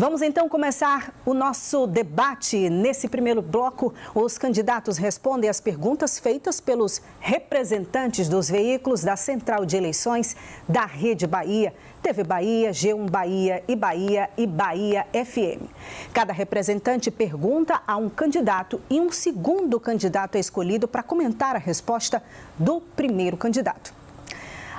Vamos então começar o nosso debate. Nesse primeiro bloco, os candidatos respondem às perguntas feitas pelos representantes dos veículos da Central de Eleições da Rede Bahia, TV Bahia, G1 Bahia e Bahia FM. Cada representante pergunta a um candidato e um segundo candidato é escolhido para comentar a resposta do primeiro candidato.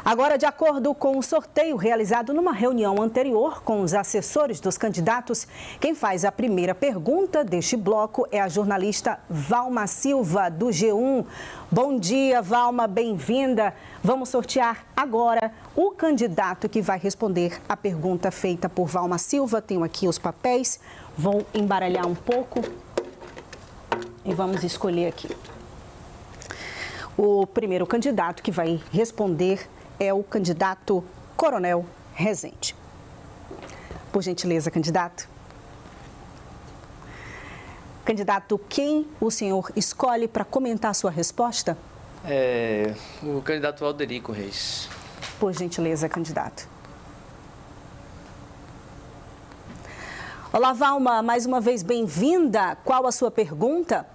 Agora, de acordo com o sorteio realizado numa reunião anterior com os assessores dos candidatos, quem faz a primeira pergunta deste bloco é a jornalista Valma Silva, do G1. Bom dia, Valma, bem-vinda. Vamos sortear agora o candidato que vai responder a pergunta feita por Valma Silva. Tenho aqui os papéis, vou embaralhar um pouco e vamos escolher aqui. O primeiro candidato que vai responder é o candidato Coronel Rezende. Por gentileza, candidato. Candidato, quem o senhor escolhe para comentar a sua resposta? O candidato Valderico Reis. Por gentileza, candidato. Olá, Valma, mais uma vez bem-vinda. Qual a sua pergunta?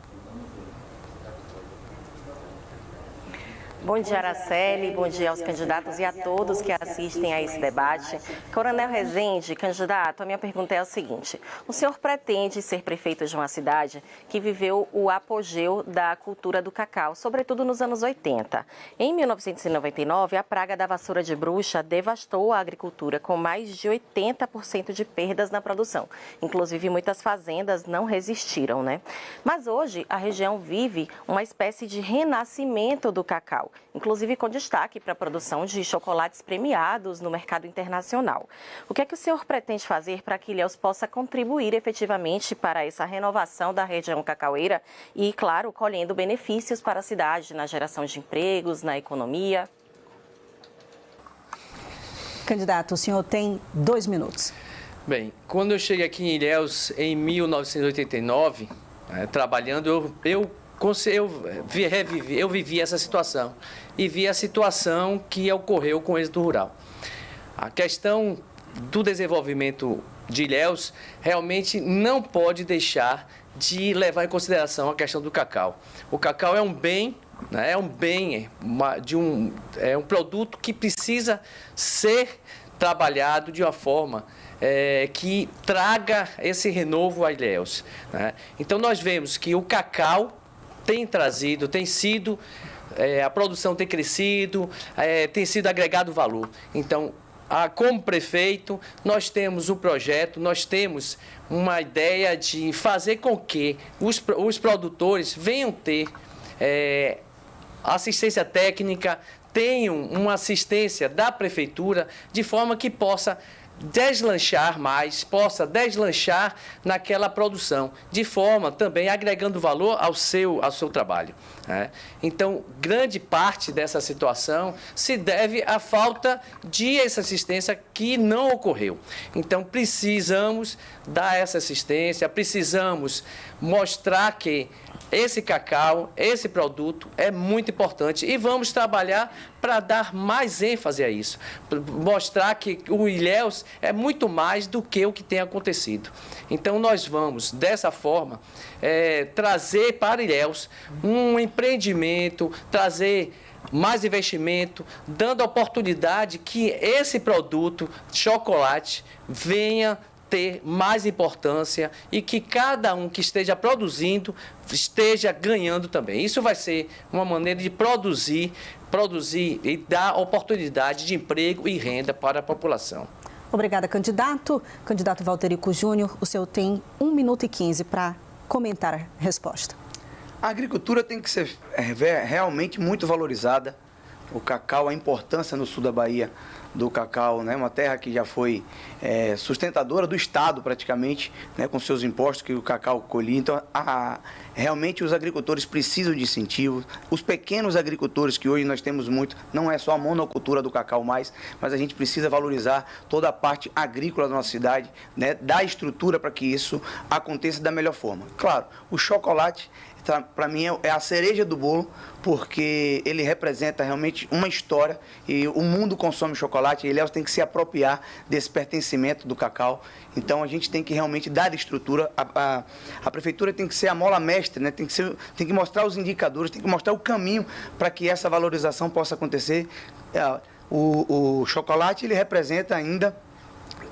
Bom dia, Araceli, bom dia aos candidatos e a todos que assistem a esse debate. Coronel Rezende, candidato, a minha pergunta é a seguinte: o senhor pretende ser prefeito de uma cidade que viveu o apogeu da cultura do cacau, sobretudo nos anos 80. Em 1999, a praga da vassoura de bruxa devastou a agricultura, com mais de 80% de perdas na produção. Inclusive, muitas fazendas não resistiram, né? Mas hoje, a região vive uma espécie de renascimento do cacau, inclusive com destaque para a produção de chocolates premiados no mercado internacional. O que é que o senhor pretende fazer para que Ilhéus possa contribuir efetivamente para essa renovação da região cacaueira e, claro, colhendo benefícios para a cidade na geração de empregos, na economia? Candidato, o senhor tem 2 minutos. Bem, quando eu cheguei aqui em Ilhéus em 1989, trabalhando, eu vivi essa situação e vi a situação que ocorreu com o êxodo rural. A questão do desenvolvimento de Ilhéus realmente não pode deixar de levar em consideração a questão do cacau. O cacau é um bem, né, é um produto que precisa ser trabalhado de uma forma que traga esse renovo a Ilhéus, né? Então nós vemos que o cacau tem trazido, a produção tem crescido, tem sido agregado valor. Então, como prefeito, nós temos um projeto, nós temos uma ideia de fazer com que os produtores venham ter assistência técnica, tenham uma assistência da prefeitura, de forma que possa deslanchar naquela produção, de forma também agregando valor ao seu trabalho, né? Então, grande parte dessa situação se deve à falta de essa assistência que não ocorreu. Então, precisamos dar essa assistência, precisamos mostrar que esse cacau, esse produto é muito importante e vamos trabalhar para dar mais ênfase a isso, mostrar que o Ilhéus é muito mais do que o que tem acontecido. Então, nós vamos, dessa forma, trazer para Ilhéus um empreendimento, trazer mais investimento, dando a oportunidade que esse produto, chocolate, venha ter mais importância e que cada um que esteja produzindo esteja ganhando também. Isso vai ser uma maneira de produzir e dar oportunidade de emprego e renda para a população. Obrigada, candidato. Candidato Valderico Júnior, o senhor tem 1 minuto e 15 para comentar a resposta. A agricultura tem que ser realmente muito valorizada. O cacau, a importância no sul da Bahia do cacau, né? Uma terra que já foi sustentadora do Estado praticamente, né? Com seus impostos que o cacau colhia. Então, realmente os agricultores precisam de incentivos. Os pequenos agricultores, que hoje nós temos muito, não é só a monocultura do cacau mais, mas a gente precisa valorizar toda a parte agrícola da nossa cidade, né? Dar estrutura para que isso aconteça da melhor forma. Claro, o chocolate para mim, é a cereja do bolo, porque ele representa realmente uma história e o mundo consome chocolate e Ilhéus tem que se apropriar desse pertencimento do cacau. Então, a gente tem que realmente dar estrutura. A prefeitura tem que ser a mola mestre, né? Tem que mostrar os indicadores, tem que mostrar o caminho para que essa valorização possa acontecer. O chocolate, ele representa ainda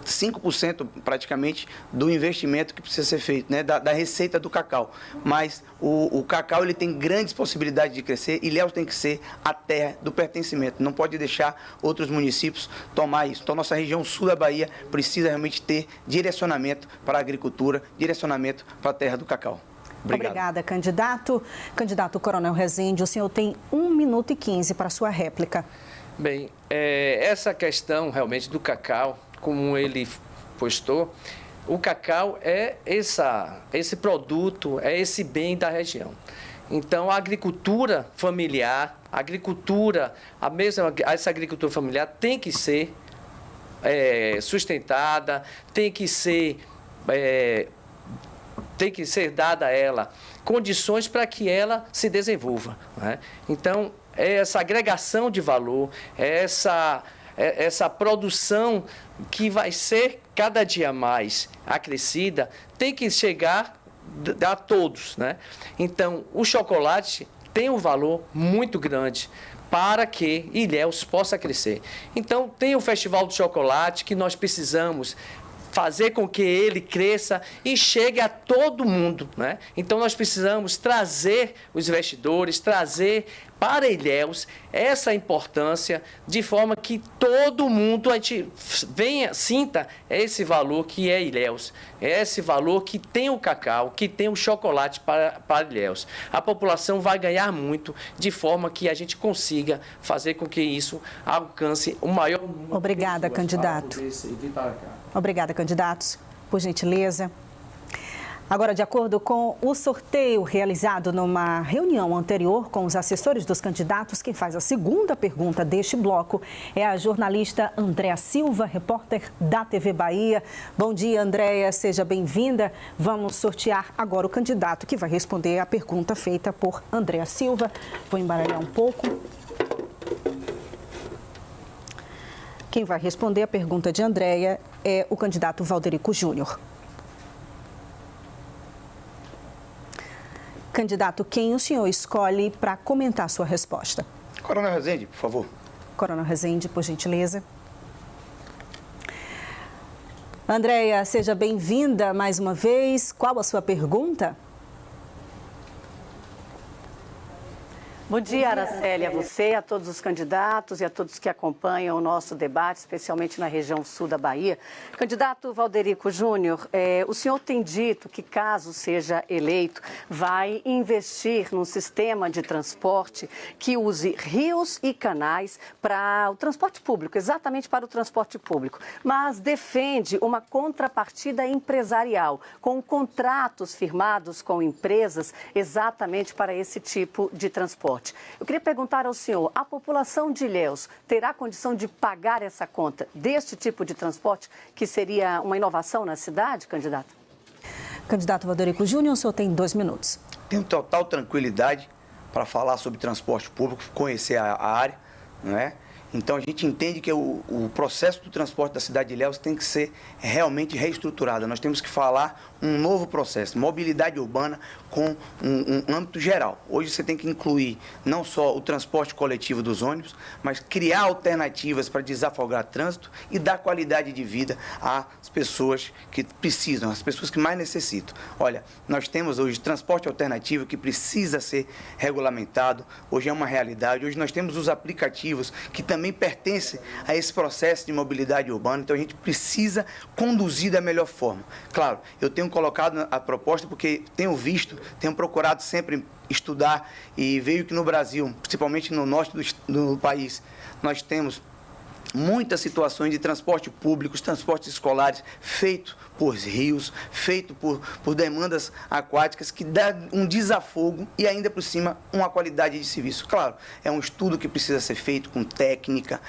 5% praticamente do investimento que precisa ser feito, né, da receita do cacau. Mas o cacau ele tem grandes possibilidades de crescer e Ilhéus tem que ser a terra do pertencimento. Não pode deixar outros municípios tomar isso. Então, nossa região sul da Bahia precisa realmente ter direcionamento para a agricultura, direcionamento para a terra do cacau. Obrigada, candidato. Candidato Coronel Rezende, o senhor tem 1 minuto e 15 para a sua réplica. Bem, essa questão realmente do cacau, como ele postou, o cacau é esse produto, é esse bem da região. Então, a agricultura familiar, essa agricultura familiar tem que ser sustentada, tem que ser dada a ela condições para que ela se desenvolva, né? Então, essa agregação de valor, essa produção que vai ser cada dia mais acrescida, tem que chegar a todos, né? Então, o chocolate tem um valor muito grande para que Ilhéus possa crescer. Então, tem o Festival do Chocolate que nós precisamos fazer com que ele cresça e chegue a todo mundo, né? Então, nós precisamos trazer os investidores, trazer para Ilhéus essa importância, de forma que todo mundo sinta esse valor que é Ilhéus, esse valor que tem o cacau, que tem o chocolate para Ilhéus. A população vai ganhar muito, de forma que a gente consiga fazer com que isso alcance o maior número. Obrigada, de candidato. Para Obrigada, candidatos. Por gentileza. Agora, de acordo com o sorteio realizado numa reunião anterior com os assessores dos candidatos, quem faz a segunda pergunta deste bloco é a jornalista Andréa Silva, repórter da TV Bahia. Bom dia, Andréa, seja bem-vinda. Vamos sortear agora o candidato que vai responder a pergunta feita por Andréa Silva. Vou embaralhar um pouco. Quem vai responder a pergunta de Andréa é o candidato Valderico Júnior. Candidato, quem o senhor escolhe para comentar sua resposta? Coronel Rezende, por favor. Coronel Rezende, por gentileza. Andréa, seja bem-vinda mais uma vez. Qual a sua pergunta? Bom dia, Araceli, a você, a todos os candidatos e a todos que acompanham o nosso debate, especialmente na região sul da Bahia. Candidato Valderico Júnior, o senhor tem dito que, caso seja eleito, vai investir num sistema de transporte que use rios e canais para o transporte público, exatamente para o transporte público, mas defende uma contrapartida empresarial, com contratos firmados com empresas exatamente para esse tipo de transporte. Eu queria perguntar ao senhor, a população de Ilhéus terá condição de pagar essa conta deste tipo de transporte, que seria uma inovação na cidade, candidato? Candidato Valderico Júnior, o senhor tem 2 minutos. Tenho total tranquilidade para falar sobre transporte público, conhecer a área, não é? Então, a gente entende que o processo do transporte da cidade de Ilhéus tem que ser realmente reestruturado. Nós temos que falar um novo processo, mobilidade urbana com um âmbito geral. Hoje você tem que incluir não só o transporte coletivo dos ônibus, mas criar alternativas para desafogar trânsito e dar qualidade de vida às pessoas que precisam, às pessoas que mais necessitam. Olha, nós temos hoje transporte alternativo que precisa ser regulamentado, hoje é uma realidade. Hoje nós temos os aplicativos que também pertencem a esse processo de mobilidade urbana, então a gente precisa conduzir da melhor forma. Claro, eu tenho colocado a proposta porque tenho visto, tenho procurado sempre estudar e vejo que no Brasil, principalmente no norte do país, nós temos muitas situações de transporte público, transportes escolares feitos por rios, feito por demandas aquáticas, que dá um desafogo e ainda por cima uma qualidade de serviço. Claro, é um estudo que precisa ser feito com técnica,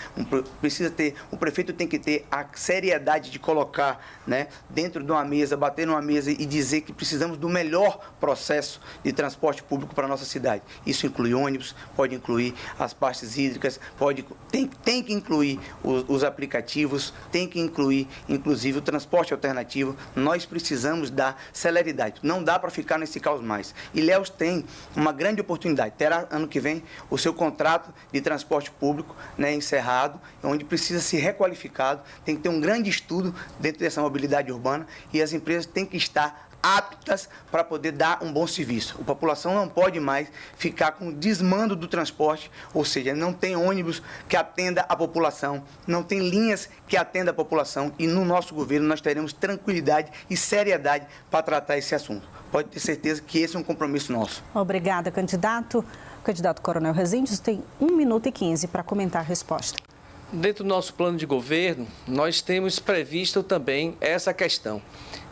o prefeito tem que ter a seriedade de colocar, né, dentro de uma mesa, bater numa mesa e dizer que precisamos do melhor processo de transporte público para a nossa cidade. Isso inclui ônibus, pode incluir as partes hídricas, tem que incluir os aplicativos, tem que incluir, inclusive, o transporte alternativo. Nós precisamos da celeridade. Não dá para ficar nesse caos mais. Ilhéus tem uma grande oportunidade. Terá, ano que vem, o seu contrato de transporte público, né, encerrado, onde precisa ser requalificado. Tem que ter um grande estudo dentro dessa mobilidade urbana e as empresas têm que estar aptas para poder dar um bom serviço. A população não pode mais ficar com o desmando do transporte, ou seja, não tem ônibus que atenda a população, não tem linhas que atenda a população, e no nosso governo nós teremos tranquilidade e seriedade para tratar esse assunto. Pode ter certeza que esse é um compromisso nosso. Obrigada, candidato. O candidato Coronel Rezende tem 1 minuto e 15 para comentar a resposta. Dentro do nosso plano de governo, nós temos previsto também essa questão.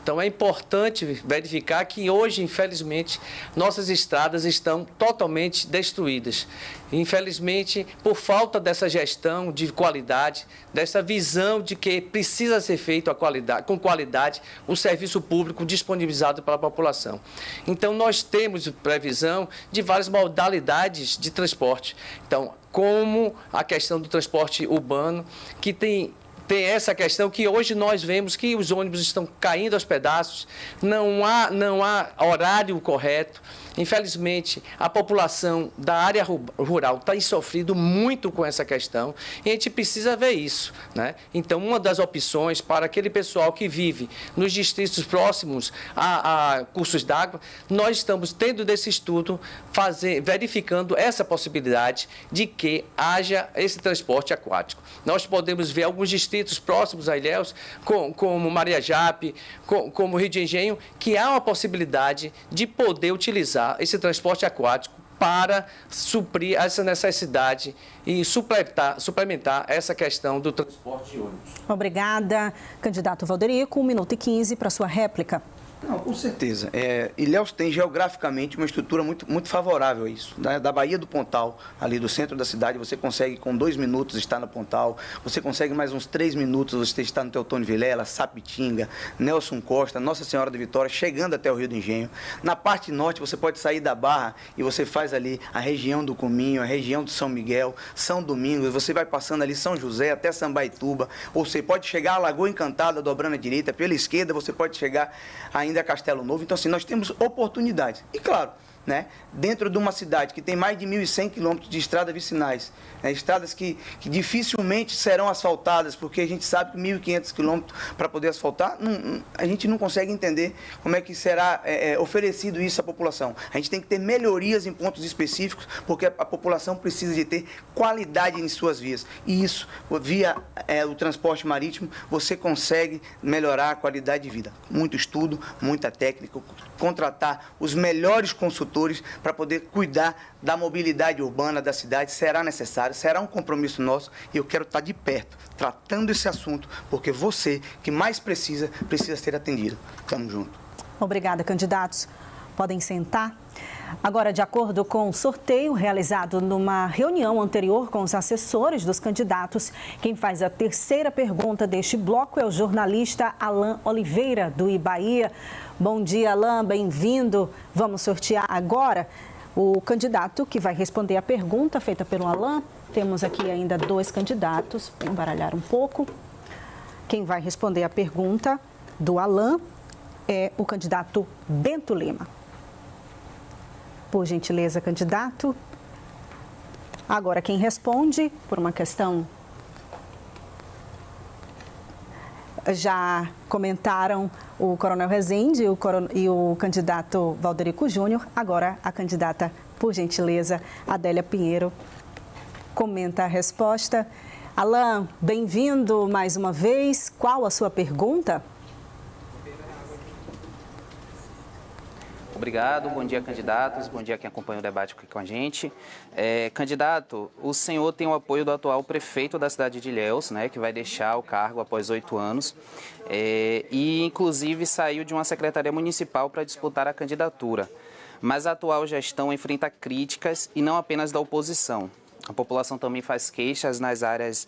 Então, é importante verificar que hoje, infelizmente, nossas estradas estão totalmente destruídas. Infelizmente, por falta dessa gestão de qualidade, dessa visão de que precisa ser feito com qualidade o serviço público disponibilizado para a população. Então, nós temos previsão de várias modalidades de transporte. Então, como a questão do transporte urbano, que tem essa questão que hoje nós vemos que os ônibus estão caindo aos pedaços, não há horário correto. Infelizmente, a população da área rural tem sofrido muito com essa questão e a gente precisa ver isso, né? Então, uma das opções para aquele pessoal que vive nos distritos próximos a cursos d'água, nós estamos tendo desse estudo, verificando essa possibilidade de que haja esse transporte aquático. Nós podemos ver alguns distritos próximos a Ilhéus, como Maria Jape, como Rio de Engenho, que há uma possibilidade de poder utilizar esse transporte aquático para suprir essa necessidade e suplementar essa questão do transporte de ônibus. Obrigada. Candidato Valderico, 1 minuto e 15 para a sua réplica. Não, com certeza. Ilhéus tem geograficamente uma estrutura muito favorável a isso. Da Baía do Pontal, ali do centro da cidade, você consegue com 2 minutos estar no Pontal, você consegue mais uns 3 minutos você estar no Teotônio Vilela, Sapitinga, Nelson Costa, Nossa Senhora da Vitória, chegando até o Rio do Engenho. Na parte norte, você pode sair da Barra e você faz ali a região do Cominho, a região do São Miguel, São Domingos, você vai passando ali São José até Sambaituba, ou você pode chegar à Lagoa Encantada, dobrando à direita, pela esquerda você pode chegar ainda a Castelo Novo. Então, assim, nós temos oportunidades. E, claro, né, dentro de uma cidade que tem mais de 1.100 quilômetros de estradas vicinais, né, estradas que dificilmente serão asfaltadas, porque a gente sabe que 1.500 quilômetros para poder asfaltar, a gente não consegue entender como é que será oferecido isso à população. A gente tem que ter melhorias em pontos específicos, porque a população precisa de ter qualidade em suas vias. E isso, via o transporte marítimo, você consegue melhorar a qualidade de vida. Muito estudo, muita técnica, contratar os melhores consultores para poder cuidar da mobilidade urbana da cidade será necessário, será um compromisso nosso e eu quero estar de perto, tratando esse assunto, porque você, que mais precisa ser atendido. Tamo junto. Obrigada, candidatos. Podem sentar. Agora, de acordo com o sorteio realizado numa reunião anterior com os assessores dos candidatos, quem faz a terceira pergunta deste bloco é o jornalista Alain Oliveira, do Ibaía. Bom dia, Alain, bem-vindo. Vamos sortear agora o candidato que vai responder a pergunta feita pelo Alain. Temos aqui ainda 2 candidatos, vou embaralhar um pouco. Quem vai responder a pergunta do Alain é o candidato Bento Lima. Por gentileza, candidato. Agora, quem responde, por uma questão... Já comentaram o Coronel Rezende e o candidato Valderico Júnior. Agora, a candidata, por gentileza, Adélia Pinheiro, comenta a resposta. Alain, bem-vindo mais uma vez. Qual a sua pergunta? Obrigado, bom dia, candidatos, bom dia quem acompanha o debate aqui com a gente. Candidato, o senhor tem o apoio do atual prefeito da cidade de Ilhéus, né, que vai deixar o cargo após 8 anos, e inclusive saiu de uma secretaria municipal para disputar a candidatura. Mas a atual gestão enfrenta críticas e não apenas da oposição. A população também faz queixas nas áreas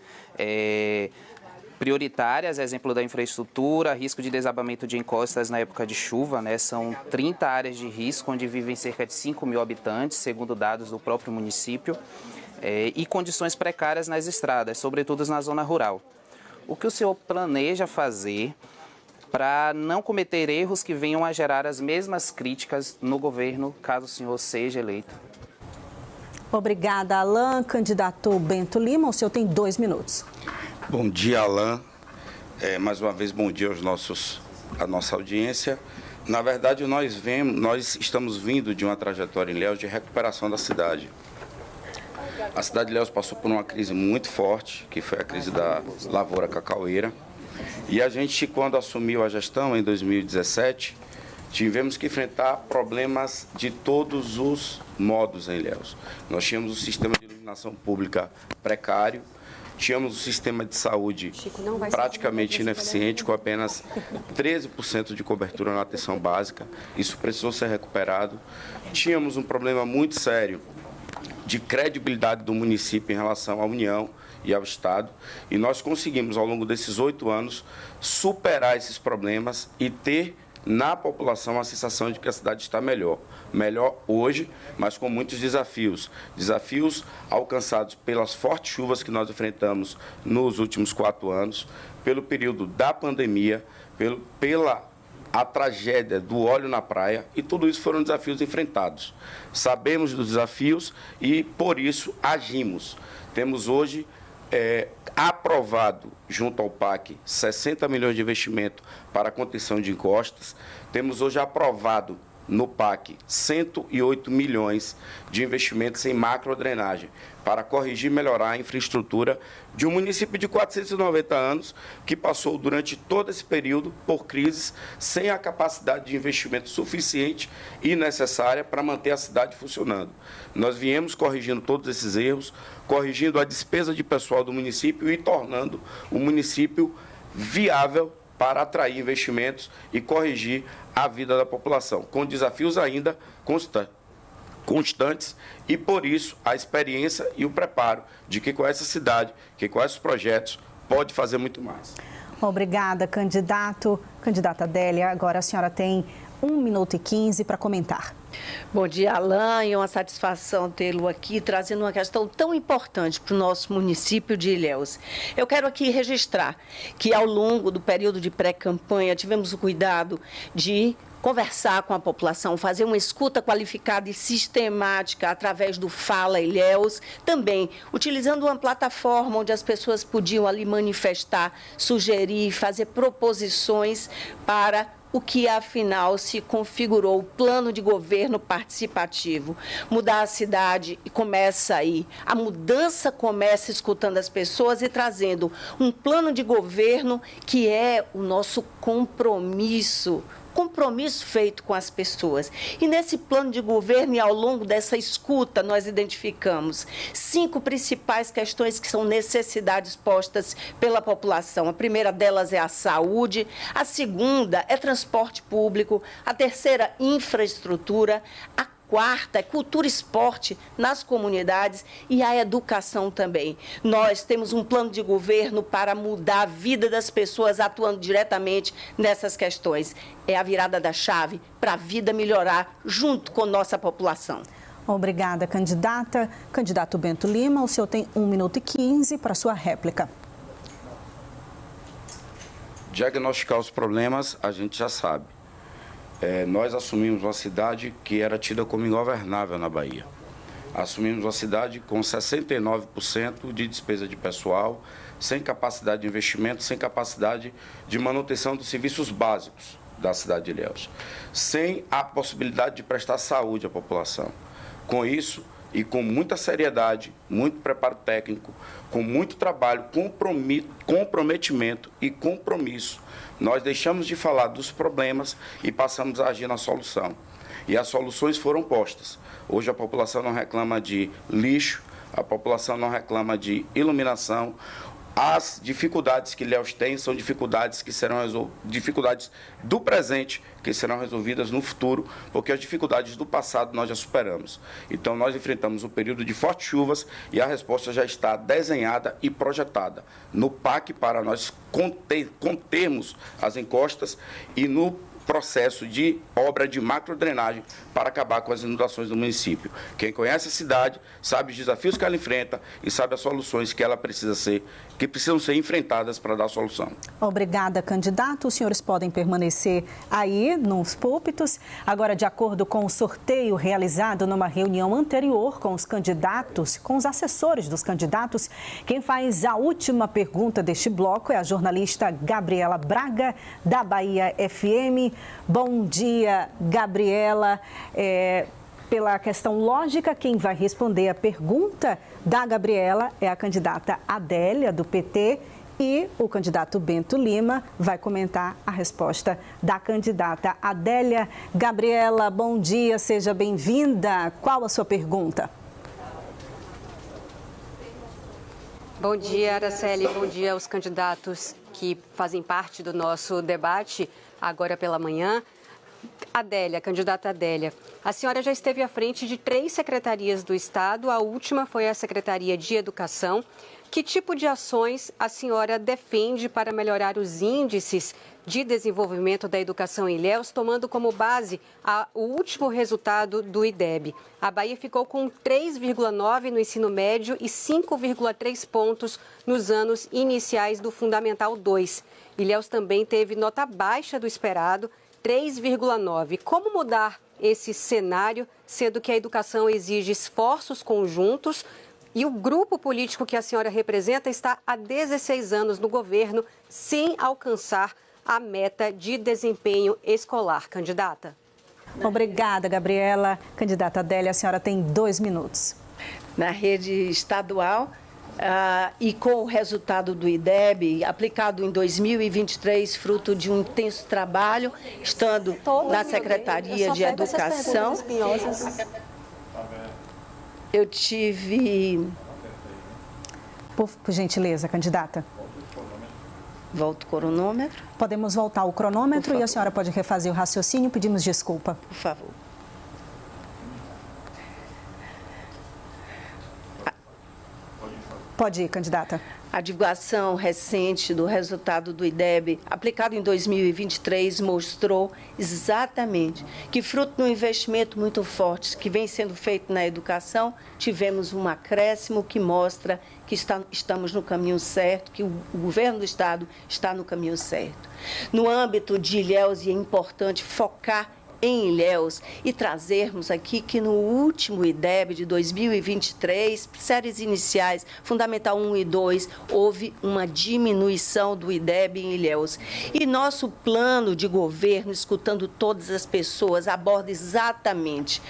prioritárias, exemplo da infraestrutura, risco de desabamento de encostas na época de chuva, né? São 30 áreas de risco, onde vivem cerca de 5 mil habitantes, segundo dados do próprio município, e condições precárias nas estradas, sobretudo na zona rural. O que o senhor planeja fazer para não cometer erros que venham a gerar as mesmas críticas no governo, caso o senhor seja eleito? Obrigada, Alain. Candidato Bento Lima, o senhor tem 2 minutos. Bom dia, Alain. Mais uma vez, bom dia à nossa audiência. Na verdade, nós estamos vindo de uma trajetória em Ilhéus de recuperação da cidade. A cidade de Ilhéus passou por uma crise muito forte, que foi a crise da lavoura cacaueira. E a gente, quando assumiu a gestão, em 2017, tivemos que enfrentar problemas de todos os modos em Ilhéus. Nós tínhamos um sistema de iluminação pública precário, tínhamos um sistema de saúde praticamente ineficiente, com apenas 13% de cobertura na atenção básica. Isso precisou ser recuperado. Tínhamos um problema muito sério de credibilidade do município em relação à União e ao Estado. E nós conseguimos, ao longo desses 8 anos, superar esses problemas e ter na população a sensação de que a cidade está melhor. Melhor hoje, mas com muitos desafios. Desafios alcançados pelas fortes chuvas que nós enfrentamos nos últimos 4 anos, pelo período da pandemia, pela tragédia do óleo na praia, e tudo isso foram desafios enfrentados. Sabemos dos desafios e, por isso, agimos. Temos hoje aprovado, junto ao PAC, 60 milhões de investimento para a contenção de encostas. Temos hoje aprovado no PAC 108 milhões de investimentos em macrodrenagem para corrigir e melhorar a infraestrutura de um município de 490 anos que passou durante todo esse período por crises sem a capacidade de investimento suficiente e necessária para manter a cidade funcionando. Nós viemos corrigindo todos esses erros, corrigindo a despesa de pessoal do município e tornando o município viável para atrair investimentos e corrigir a vida da população, com desafios ainda constantes, e por isso a experiência e o preparo de que com essa cidade, que com esses projetos, pode fazer muito mais. Obrigada, candidato. Candidata Adélia, agora a senhora tem 1 minuto e 15 para comentar. Bom dia, Alain. É uma satisfação tê-lo aqui, trazendo uma questão tão importante para o nosso município de Ilhéus. Eu quero aqui registrar que, ao longo do período de pré-campanha, tivemos o cuidado de conversar com a população, fazer uma escuta qualificada e sistemática através do Fala Ilhéus, também utilizando uma plataforma onde as pessoas podiam ali manifestar, sugerir, fazer proposições para o que, afinal, se configurou o plano de governo participativo. Mudar a cidade e começa aí. A mudança começa escutando as pessoas e trazendo um plano de governo que é o nosso compromisso feito com as pessoas. E nesse plano de governo e ao longo dessa escuta, nós identificamos 5 principais questões que são necessidades postas pela população. A primeira delas é a saúde, a segunda é transporte público, a terceira, infraestrutura, a quarta é cultura e esporte nas comunidades e a educação também. Nós temos um plano de governo para mudar a vida das pessoas atuando diretamente nessas questões. É a virada da chave para a vida melhorar junto com nossa população. Obrigada, candidata. Candidato Bento Lima, o senhor tem 1 minuto e 15 para a sua réplica. Diagnosticar os problemas, a gente já sabe. Nós assumimos uma cidade que era tida como ingovernável na Bahia. Assumimos uma cidade com 69% de despesa de pessoal, sem capacidade de investimento, sem capacidade de manutenção dos serviços básicos da cidade de Ilhéus, sem a possibilidade de prestar saúde à população. Com isso, e com muita seriedade, muito preparo técnico, com muito trabalho, comprometimento e compromisso, nós deixamos de falar dos problemas e passamos a agir na solução. E as soluções foram postas. Hoje a população não reclama de lixo, a população não reclama de iluminação. As dificuldades que Ilhéus tem são dificuldades que serão dificuldades do presente que serão resolvidas no futuro, porque as dificuldades do passado nós já superamos. Então nós enfrentamos um período de fortes chuvas e a resposta já está desenhada e projetada no PAC para nós contermos as encostas e no processo de obra de macrodrenagem para acabar com as inundações do município. Quem conhece a cidade sabe os desafios que ela enfrenta e sabe as soluções que ela precisam ser enfrentadas para dar solução. Obrigada, candidato. Os senhores podem permanecer aí nos púlpitos. Agora, de acordo com o sorteio realizado numa reunião anterior com os candidatos, com os assessores dos candidatos, quem faz a última pergunta deste bloco é a jornalista Gabriela Braga, da Bahia FM. Bom dia, Gabriela. Pela questão lógica, quem vai responder a pergunta da Gabriela é a candidata Adélia, do PT, e o candidato Bento Lima vai comentar a resposta da candidata Adélia. Gabriela, bom dia, seja bem-vinda. Qual a sua pergunta? Bom dia, Araceli. Bom dia aos candidatos que fazem parte do nosso debate agora pela manhã. Adélia, candidata Adélia, a senhora já esteve à frente de 3 secretarias do Estado, a última foi a Secretaria de Educação. Que tipo de ações a senhora defende para melhorar os índices de desenvolvimento da educação em Ilhéus, tomando como base o último resultado do IDEB? A Bahia ficou com 3,9 no ensino médio e 5,3 pontos nos anos iniciais do Fundamental 2. Ilhéus também teve nota baixa do esperado, 3,9. Como mudar esse cenário, sendo que a educação exige esforços conjuntos e o grupo político que a senhora representa está há 16 anos no governo sem alcançar a meta de desempenho escolar? Candidata. Obrigada, Gabriela. Candidata Adélia, a senhora tem 2 minutos. Na rede estadual, e com o resultado do IDEB, aplicado em 2023, fruto de um intenso trabalho, estando na Secretaria de Educação, eu tive... Por gentileza, candidata. Volta o cronômetro. Podemos voltar o cronômetro e a senhora pode refazer o raciocínio. Pedimos desculpa. Por favor. Pode ir, candidata. A divulgação recente do resultado do IDEB, aplicado em 2023, mostrou exatamente que, fruto de um investimento muito forte que vem sendo feito na educação, tivemos um acréscimo que mostra que estamos no caminho certo, que o governo do Estado está no caminho certo. No âmbito de Ilhéus, é importante focar em Ilhéus e trazermos aqui que no último IDEB de 2023, séries iniciais, Fundamental 1 e 2, houve uma diminuição do IDEB em Ilhéus. E nosso plano de governo, escutando todas as pessoas, aborda exatamente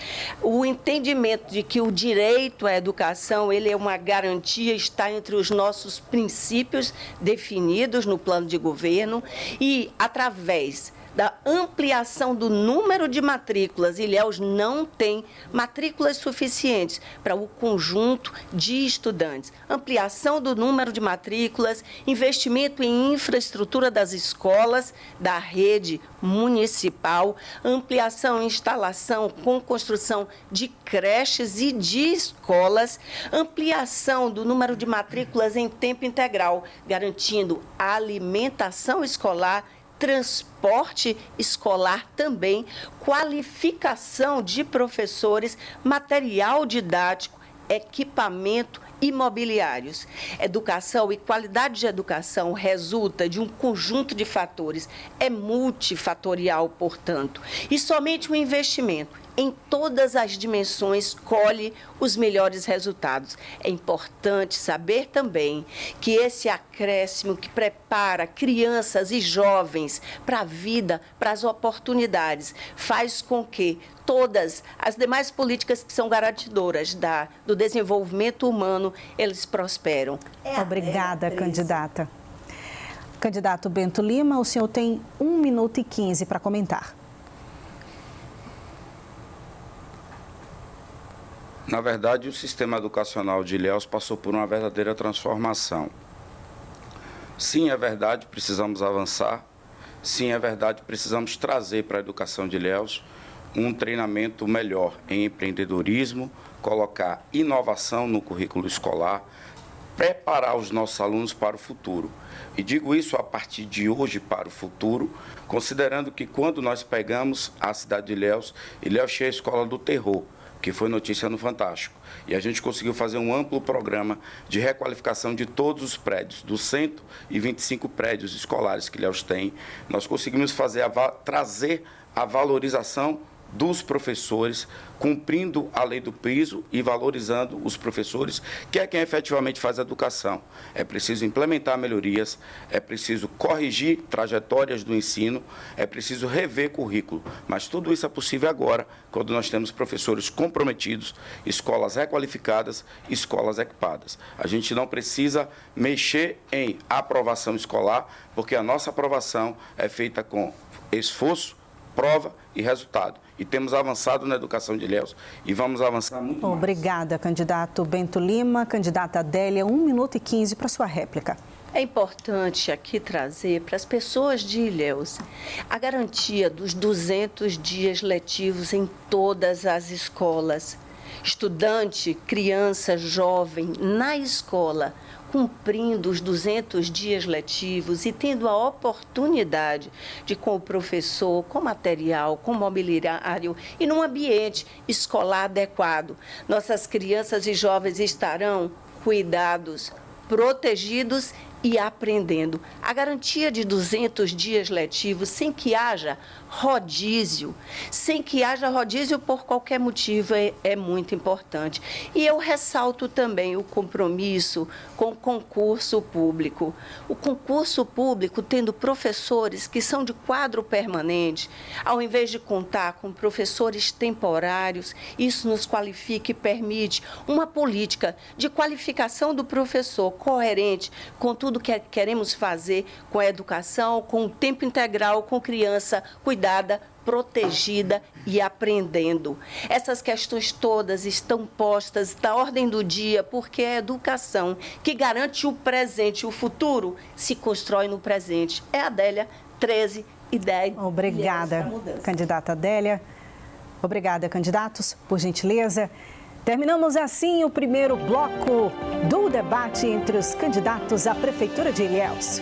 o entendimento de que o direito à educação, ele é uma garantia, está entre os nossos princípios definidos no plano de governo e, através da ampliação do número de matrículas, Ilhéus não tem matrículas suficientes para o conjunto de estudantes. Ampliação do número de matrículas, investimento em infraestrutura das escolas, da rede municipal, ampliação e instalação com construção de creches e de escolas, ampliação do número de matrículas em tempo integral, garantindo a alimentação escolar, transporte escolar também, qualificação de professores, material didático, equipamento imobiliários. Educação e qualidade de educação resulta de um conjunto de fatores, é multifatorial, portanto, e somente o investimento em todas as dimensões, colhe os melhores resultados. É importante saber também que esse acréscimo que prepara crianças e jovens para a vida, para as oportunidades, faz com que todas as demais políticas que são garantidoras do desenvolvimento humano, eles prosperam. Obrigada, candidata. Candidato Bento Lima, o senhor tem 1 minuto e 15 para comentar. Na verdade, o sistema educacional de Ilhéus passou por uma verdadeira transformação. Sim, é verdade, precisamos avançar. Sim, é verdade, precisamos trazer para a educação de Ilhéus um treinamento melhor em empreendedorismo, colocar inovação no currículo escolar, preparar os nossos alunos para o futuro. E digo isso a partir de hoje para o futuro, considerando que quando nós pegamos a cidade de Ilhéus, Ilhéus tinha a escola do terror, que foi notícia no Fantástico. E a gente conseguiu fazer um amplo programa de requalificação de todos os prédios, dos 125 prédios escolares que Ilhéus tem. Nós conseguimos trazer a valorização dos professores, cumprindo a lei do piso e valorizando os professores, que é quem efetivamente faz a educação. É preciso implementar melhorias, é preciso corrigir trajetórias do ensino, é preciso rever currículo. Mas tudo isso é possível agora, quando nós temos professores comprometidos, escolas requalificadas, escolas equipadas. A gente não precisa mexer em aprovação escolar, porque a nossa aprovação é feita com esforço, prova e resultado. E temos avançado na educação de Ilhéus e vamos avançar muito mais. Obrigada, candidato Bento Lima. Candidata Adélia, 1 minuto e 15 para sua réplica. É importante aqui trazer para as pessoas de Ilhéus a garantia dos 200 dias letivos em todas as escolas. Estudante, criança, jovem, na escola, cumprindo os 200 dias letivos e tendo a oportunidade de, com o professor, com material, com mobiliário e num ambiente escolar adequado, nossas crianças e jovens estarão cuidados, protegidos e aprendendo. A garantia de 200 dias letivos sem que haja rodízio, por qualquer motivo é muito importante. E eu ressalto também o compromisso com o concurso público. O concurso público, tendo professores que são de quadro permanente, ao invés de contar com professores temporários, isso nos qualifica e permite uma política de qualificação do professor coerente com tudo que queremos fazer com a educação, com o tempo integral, com criança cuidada, protegida e aprendendo. Essas questões todas estão postas na ordem do dia, porque é a educação que garante o presente, o futuro se constrói no presente. É a Adélia, 13:10. Obrigada, candidata Adélia. Obrigada, candidatos, por gentileza. Terminamos assim o primeiro bloco do debate entre os candidatos à Prefeitura de Ilhéus.